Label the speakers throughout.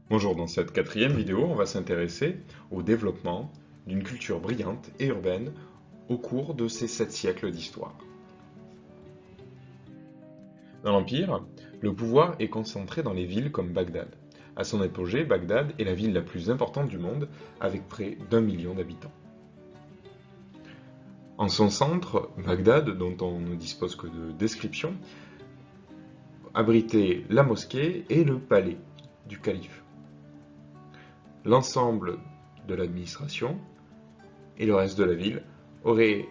Speaker 1: Bonjour, dans cette quatrième vidéo, on va s'intéresser au développement d'une culture brillante et urbaine au cours de ces 7 siècles d'histoire. Dans l'Empire, le pouvoir est concentré dans les villes comme Bagdad. À son apogée, Bagdad est la ville la plus importante du monde, avec près d'1 million d'habitants. En son centre, Bagdad, dont on ne dispose que de descriptions, abritait la mosquée et le palais du calife. L'ensemble de l'administration et le reste de la ville aurait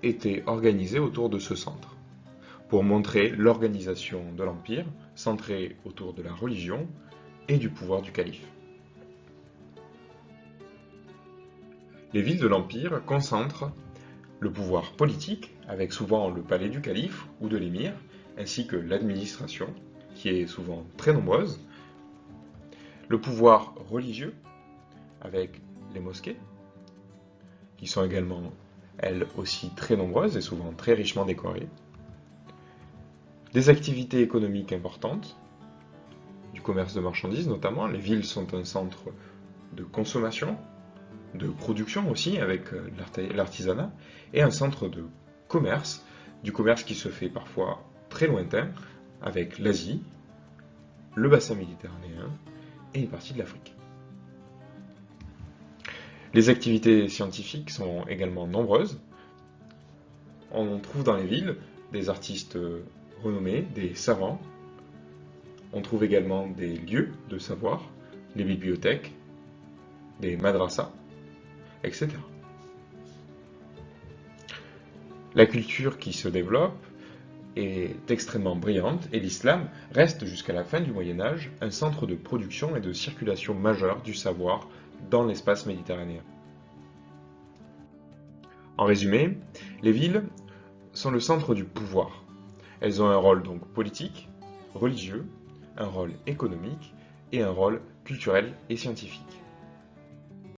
Speaker 1: été organisé autour de ce centre, pour montrer l'organisation de l'Empire centrée autour de la religion et du pouvoir du calife. Les villes de l'Empire concentrent le pouvoir politique, avec souvent le palais du calife ou de l'émir, ainsi que l'administration, qui est souvent très nombreuse, le pouvoir religieux, avec les mosquées, qui sont également, elles aussi, très nombreuses et souvent très richement décorées, des activités économiques importantes, du commerce de marchandises notamment. Les villes sont un centre de consommation, de production aussi, avec l'artisanat, et un centre de commerce, du commerce qui se fait parfois très lointain, avec l'Asie, le bassin méditerranéen et une partie de l'Afrique. Les activités scientifiques sont également nombreuses. On trouve dans les villes des artistes renommés, des savants. On trouve également des lieux de savoir, les bibliothèques, des madrasas, etc. La culture qui se développe est extrêmement brillante et l'islam reste jusqu'à la fin du Moyen-Âge un centre de production et de circulation majeur du savoir dans l'espace méditerranéen. En résumé, les villes sont le centre du pouvoir. Elles ont un rôle donc politique, religieux, un rôle économique et un rôle culturel et scientifique.